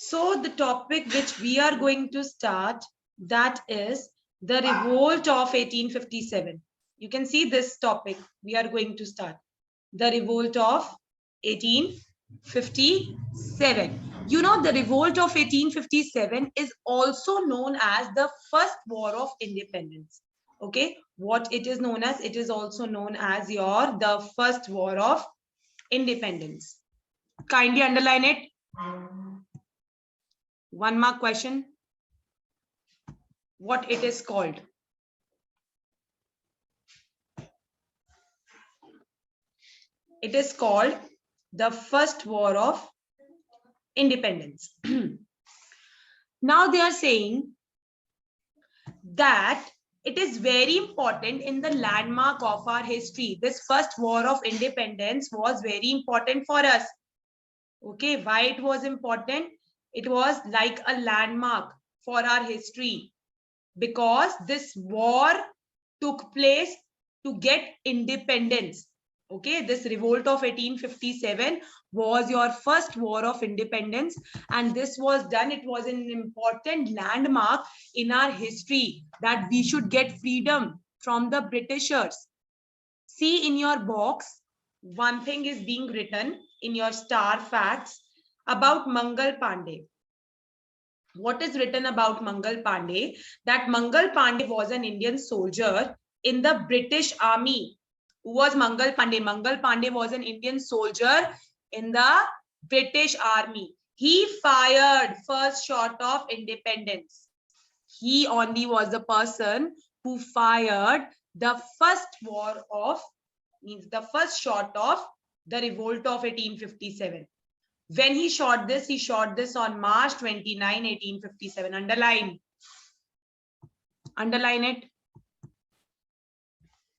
So the topic which we are going to start, that is the revolt of 1857. You can see this topic we are going to start. The revolt of 1857. You know, the revolt of 1857 is also known as the first war of independence. Okay, what it is known as, it is also known as the first war of independence. Kindly underline it. One more question. What it is called? It is called the First War of Independence. Now they are saying that it is very important in the landmark of our history. This First War of Independence was very important for us. Okay, why it was important? It was like a landmark for our history, because this war took place to get independence. Okay, this revolt of 1857 was your first war of independence, and this was done. It was an important landmark in our history that we should get freedom from the Britishers. See, in your box, one thing is being written in your star facts about Mangal Pandey. What is written about Mangal Pandey? That Mangal Pandey was an Indian soldier in the British Army. Who was Mangal Pandey? Mangal Pandey was an Indian soldier in the British Army. He fired first shot of independence. He only was the person who fired the first war of, means the first shot of the revolt of 1857. When he shot this on March 29, 1857. Underline. Underline it.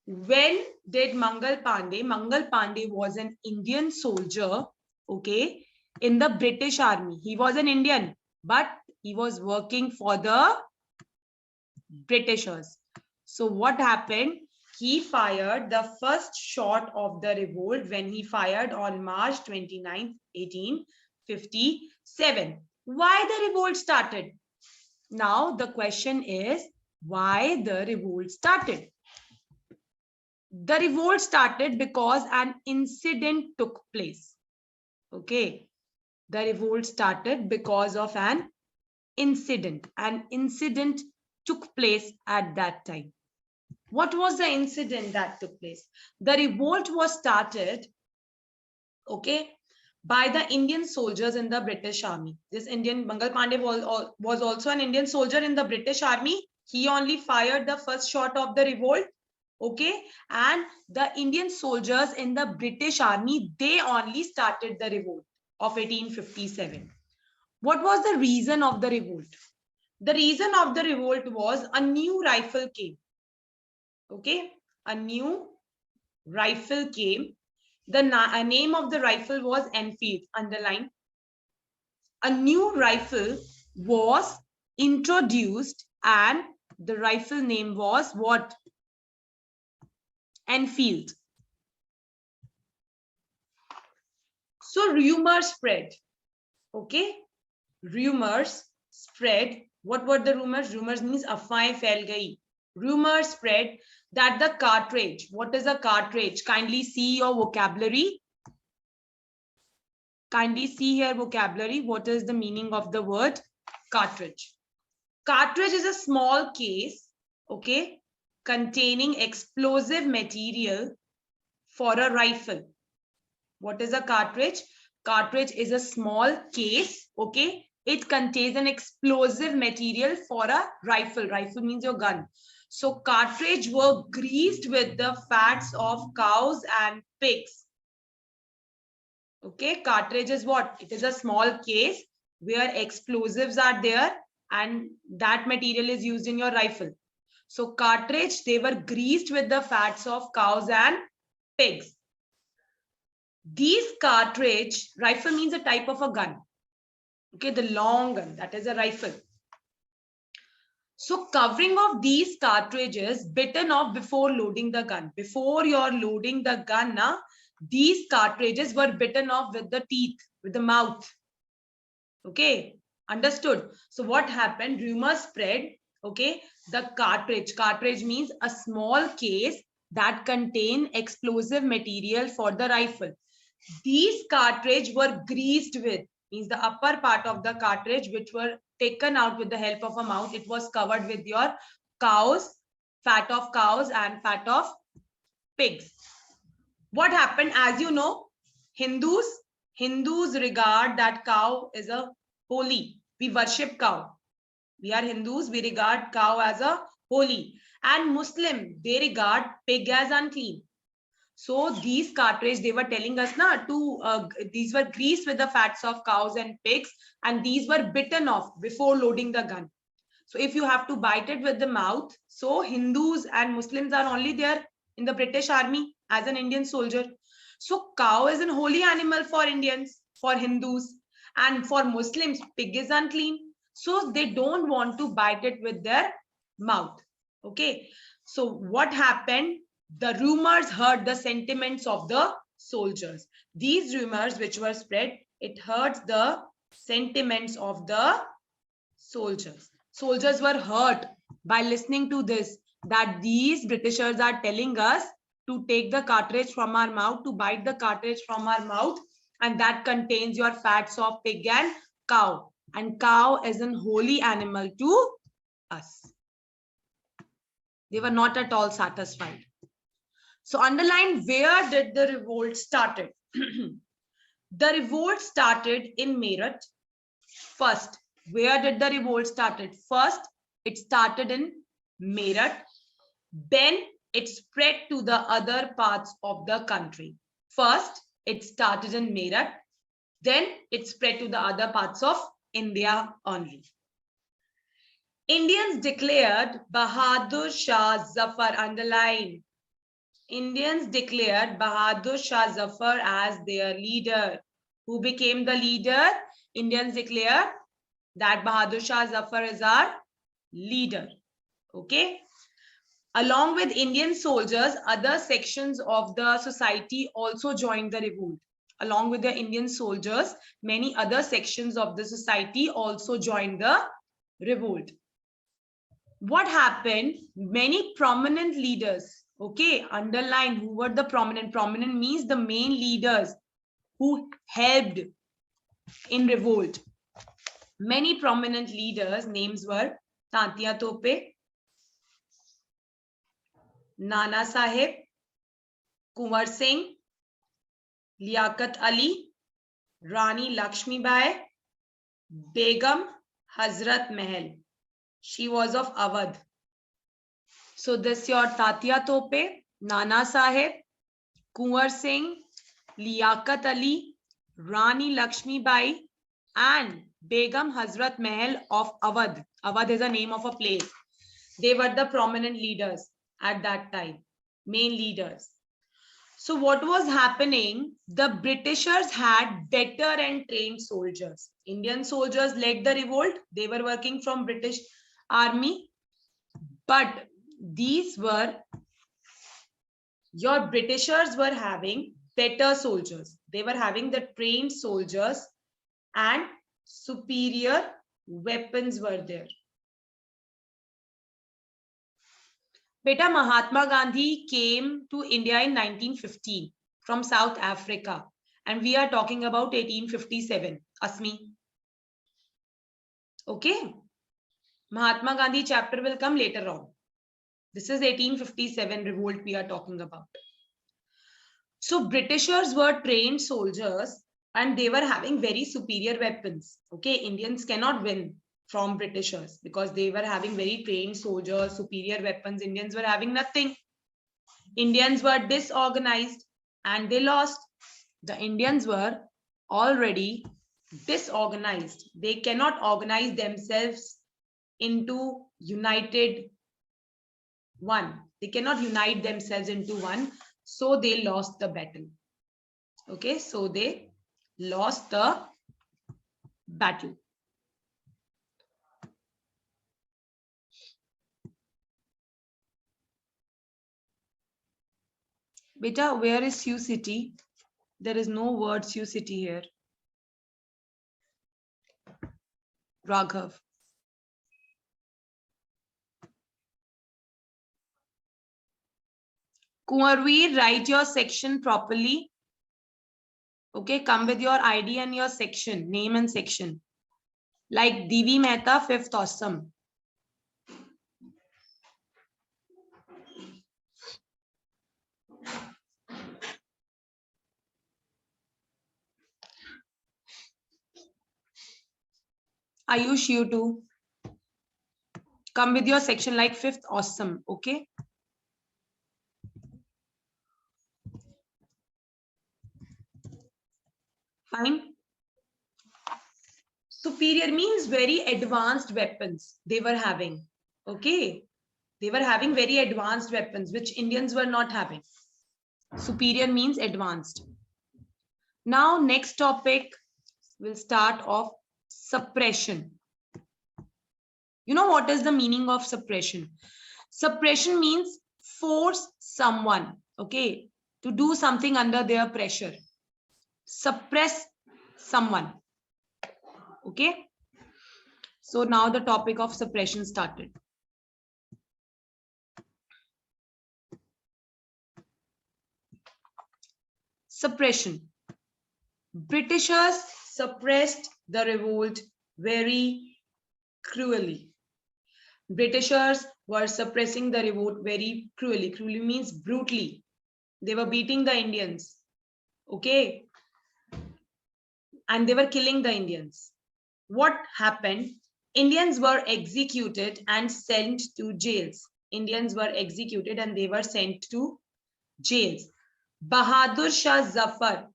When did Mangal Pandey? Mangal Pandey was an Indian soldier, okay, in the British Army. He was an Indian, but he was working for the Britishers. So what happened? He fired the first shot of the revolt when he fired on March 29, 1857. Why the revolt started? Now the question is, why the revolt started? The revolt started because an incident took place. Okay. The revolt started because of an incident. An incident took place at that time. What was the incident that took place? The revolt was started, okay, by the Indian soldiers in the British Army. This Indian, Mangal Pandey was also an Indian soldier in the British Army. He only fired the first shot of the revolt. Okay, and the Indian soldiers in the British Army, they only started the revolt of 1857. What was the reason of the revolt? The reason of the revolt was a new rifle came. Okay, a new rifle came. The name of the rifle was Enfield. Underline. A new rifle was introduced, and the rifle name was what? Enfield. So rumors spread. Okay, rumors spread. What were the rumors? Rumors means afwahein phail gayi. Rumors spread that the cartridge. What is a cartridge? Kindly see your vocabulary. Kindly see here vocabulary. What is the meaning of the word cartridge? Cartridge is a small case, okay, containing explosive material for a rifle. What is a cartridge? Cartridge is a small case, okay. It contains an explosive material for a rifle. Rifle means your gun. So cartridge were greased with the fats of cows and pigs. Okay, cartridge is what? It is a small case where explosives are there, and that material is used in your rifle. So cartridge, they were greased with the fats of cows and pigs. These cartridge, rifle means a type of a gun. Okay, the long gun, that is a rifle. So covering of these cartridges bitten off before loading the gun. Before you're loading the gun, these cartridges were bitten off with the teeth, with the mouth. Okay, Understood? So what happened? Rumors spread. Okay, the cartridge means a small case that contain explosive material for the rifle. These cartridge were greased with, means the upper part of the cartridge, which were taken out with the help of a mouth. It was covered with your cows, fat of cows and fat of pigs. What happened? As you know, Hindus regard that cow is a holy. We worship cow. We are Hindus. We regard cow as a holy. And Muslim, they regard pig as unclean. So these cartridge, they were telling us these were greased with the fats of cows and pigs, and these were bitten off before loading the gun. So if you have to bite it with the mouth, so Hindus and Muslims are only there in the British army as an Indian soldier. So cow is an holy animal for Indians, for Hindus, and for Muslims, pig is unclean. So they don't want to bite it with their mouth. Okay. So what happened? The rumors hurt the sentiments of the soldiers. These rumors which were spread, it hurts the sentiments of the soldiers. Soldiers were hurt by listening to this, that these Britishers are telling us to take the cartridge from our mouth, to bite the cartridge from our mouth, and that contains your fats of pig and cow. And cow is an holy animal to us. They were not at all satisfied. So underline, where did the revolt started? The revolt started in Meerut. First, where did the revolt started? First, it started in Meerut. Then it spread to the other parts of the country. First, it started in Meerut. Then it spread to the other parts of India only. Indians declared Bahadur Shah Zafar, underline. Indians declared Bahadur Shah Zafar as their leader. Who became the leader? Indians declared that Bahadur Shah Zafar is our leader. Okay. Along with Indian soldiers, other sections of the society also joined the revolt. Along with the Indian soldiers, many other sections of the society also joined the revolt. What happened? Many prominent leaders, okay, underline who were the prominent. Prominent means the main leaders who helped in revolt. Many prominent leaders, names were Tantia Tope, Nana Sahib, Kunwar Singh, Liaquat Ali, Rani Lakshmi Bai, Begum Hazrat Mahal. She was of Awadh. So this your Tatia Tope, Nana Sahib, Kunwar Singh, Liaquat Ali, Rani Lakshmi Bai, and Begum Hazrat Mahal of Awadh. Awadh is a name of a place. They were the prominent leaders at that time, main leaders. So what was happening? The Britishers had better and trained soldiers. Indian soldiers led the revolt. They were working from British army. But these were, your Britishers were having better soldiers. They were having the trained soldiers and superior weapons were there. Beta, Mahatma Gandhi came to India in 1915 from South Africa. And we are talking about 1857. Asmi. Okay. Mahatma Gandhi chapter will come later on. This is 1857 revolt we are talking about. So Britishers were trained soldiers and they were having very superior weapons. Okay. Indians cannot win from Britishers because they were having very trained soldiers, superior weapons. Indians were having nothing. Indians were disorganized and they lost. The Indians were already disorganized. They cannot organize themselves into united one. They cannot unite themselves into one. So they lost the battle. Okay, so they lost the battle. Beta, where is Sioux City? There is no word Sioux City here. Raghav. Kumarveer, write your section properly. Okay, come with your ID and your section, name and section. Like Divi Mehta, 5th awesome. Ayush, you too. Come with your section like 5th awesome. Okay. Fine. Superior means very advanced weapons they were having. Okay. They were having very advanced weapons, which Indians were not having. Superior means advanced. Now, next topic will start off suppression. You know what is the meaning of suppression? Suppression means force someone, okay, to do something under their pressure. Suppress someone. Okay. So now the topic of suppression started. Suppression. Britishers suppressed the revolt very cruelly. Britishers were suppressing the revolt very cruelly. Cruelly means brutally. They were beating the Indians. Okay. And they were killing the Indians. What happened? Indians were executed and sent to jails. Indians were executed and they were sent to jails. Bahadur Shah Zafar.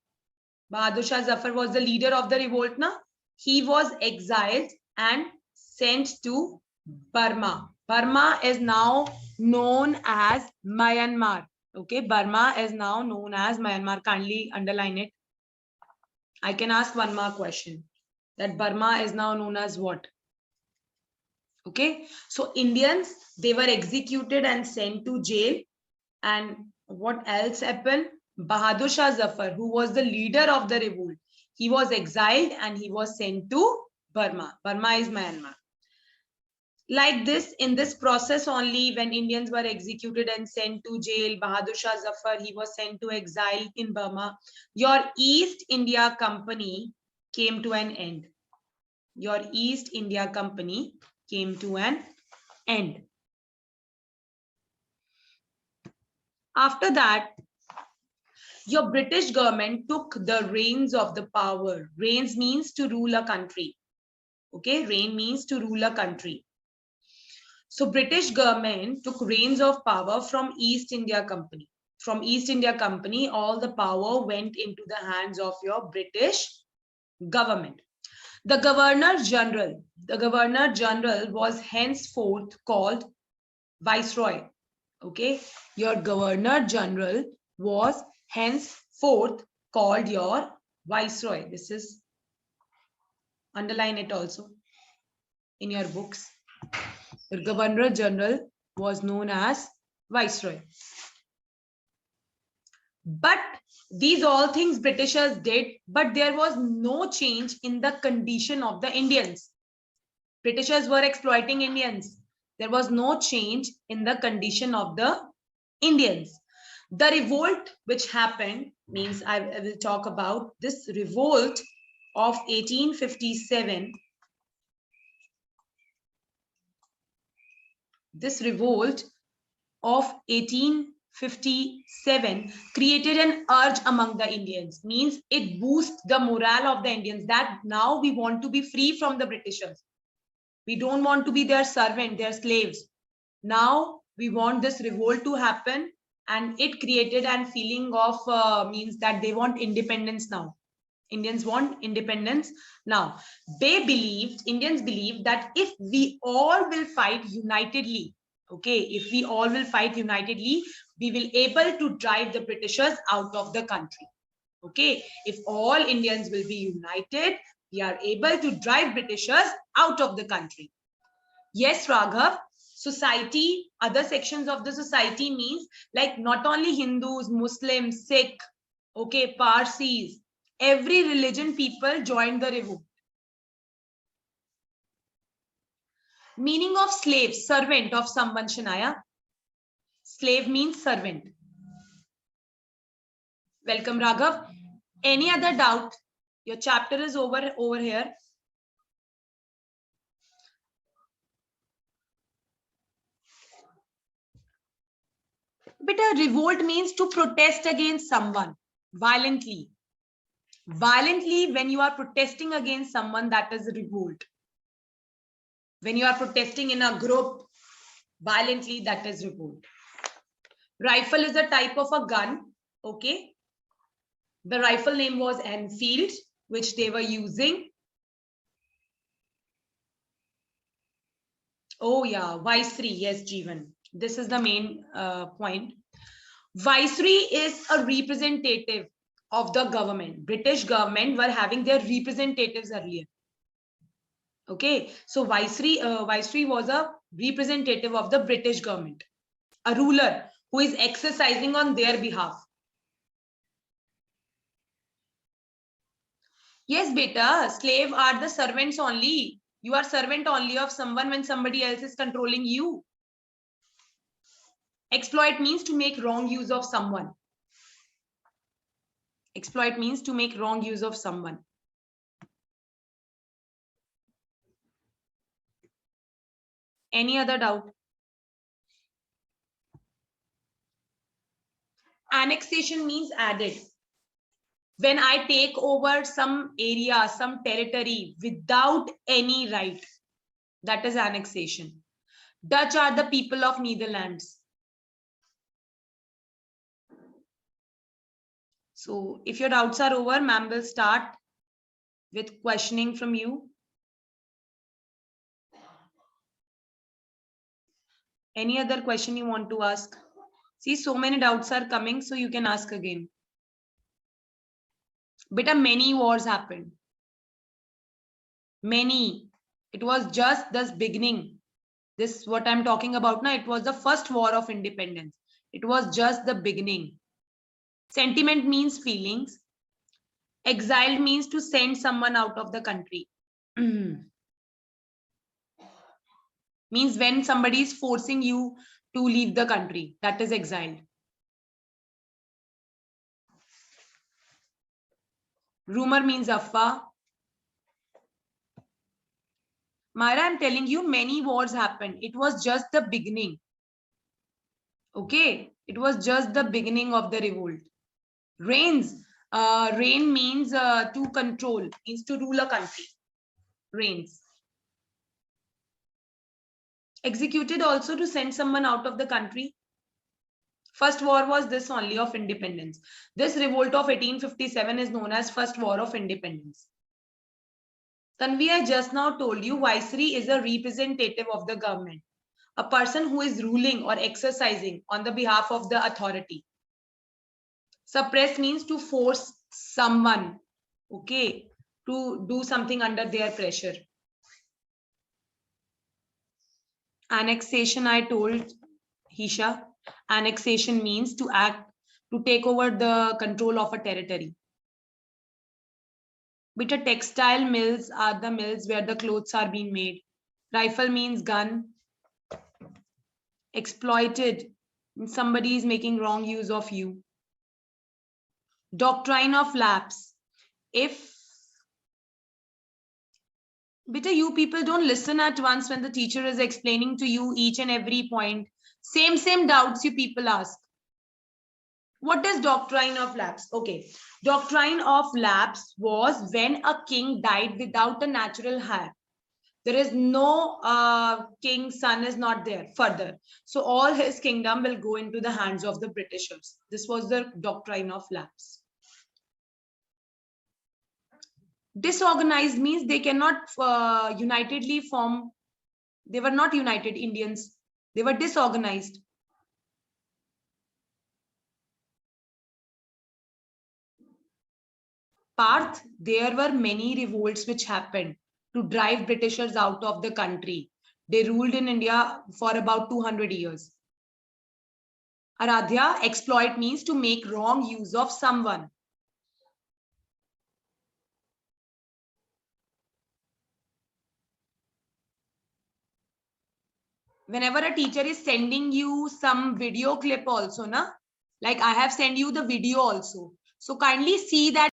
Bahadur Shah Zafar was the leader of the revolt. Na? He was exiled and sent to Burma. Burma is now known as Myanmar. Okay, Burma is now known as Myanmar. Kindly underline it. I can ask one more question. That Burma is now known as what? Okay, so Indians, they were executed and sent to jail. And what else happened? Bahadur Shah Zafar, who was the leader of the revolt, he was exiled and he was sent to Burma. Burma is Myanmar. Like this, in this process only, when Indians were executed and sent to jail, Bahadur Shah Zafar, he was sent to exile in Burma. Your East India Company came to an end. Your East India Company came to an end. After that, your British government took the reins of the power. Reins means to rule a country. Okay, reign means to rule a country. So British government took reins of power from East India Company. From East India Company, all the power went into the hands of your British government. The Governor General was henceforth called Viceroy. Okay, your Governor General was henceforth called your Viceroy. This is, underline it also in your books. The Governor General was known as Viceroy. But these all things Britishers did, but there was no change in the condition of the Indians. Britishers were exploiting Indians. There was no change in the condition of the Indians. The revolt which happened, means I will talk about this revolt of 1857. This revolt of 1857 created an urge among the Indians, means it boosts the morale of the Indians that now we want to be free from the Britishers. We don't want to be their servant, their slaves. Now we want this revolt to happen, and it created a feeling of means that they want independence now. Indians want independence now. Indians believed that if we all will fight unitedly, okay, if we all will fight unitedly, we will able to drive the Britishers out of the country. Okay, if all Indians will be united, we are able to drive Britishers out of the country. Yes, Raghav, society, other sections of the society means like not only Hindus, Muslims, Sikh, okay, Parsis, every religion people joined the revolt. Meaning of slave, servant of someone, Shanaya. Slave means servant. Welcome, Raghav. Any other doubt? Your chapter is over here. But a revolt means to protest against someone violently. Violently, when you are protesting against someone, that is a revolt. When you are protesting in a group violently, that is revolt. Rifle is a type of a gun. Okay. The rifle name was Enfield, which they were using. Oh yeah, Viceroy. Yes, Jeevan. This is the main point. Viceroy is a representative of the government. British government were having their representatives earlier. Okay, so Viceroy was a representative of the British government, a ruler who is exercising on their behalf. Yes, beta, slave are the servants only. You are servant only of someone when somebody else is controlling you. Exploit means to make wrong use of someone. Exploit means to make wrong use of someone. Any other doubt? Annexation means added. When I take over some area, some territory without any right, that is annexation. Dutch are the people of Netherlands. So if your doubts are over, ma'am will start with questioning from you. Any other question you want to ask? See, so many doubts are coming, so you can ask again. But many wars happened. Many. It was just this beginning. This, what I'm talking about now, it was the first war of independence. It was just the beginning. Sentiment means feelings. Exiled means to send someone out of the country. Means when somebody is forcing you to leave the country, that is exiled. Rumor means afwa. Myra, I'm telling you, many wars happened. It was just the beginning. Okay, it was just the beginning of the revolt. Reigns. Reign means to control, means to rule a country. Reigns. Executed also to send someone out of the country. First war was this only of independence. This revolt of 1857 is known as First War of Independence. Tanvi, I just now told you, Viceroy is a representative of the government, a person who is ruling or exercising on the behalf of the authority. Suppress means to force someone, okay, to do something under their pressure. Annexation, I told Hisha, annexation means to act, to take over the control of a territory. But textile mills are the mills where the clothes are being made. Rifle means gun. Exploited, somebody is making wrong use of you. Doctrine of lapse. If Beta, you people don't listen at once when the teacher is explaining to you each and every point. Same doubts you people ask. What is doctrine of lapse? Okay, doctrine of lapse was when a king died without a natural heir. There is no king's son is not there further. So all his kingdom will go into the hands of the Britishers. This was the doctrine of lapse. Disorganized means they cannot unitedly form. They were not united Indians. They were disorganized. Parth, there were many revolts which happened to drive Britishers out of the country. They ruled in India for about 200 years. Aradhya, exploit means to make wrong use of someone. whenever a teacher is sending you some video clip also, na, like I have sent you the video also. So kindly see that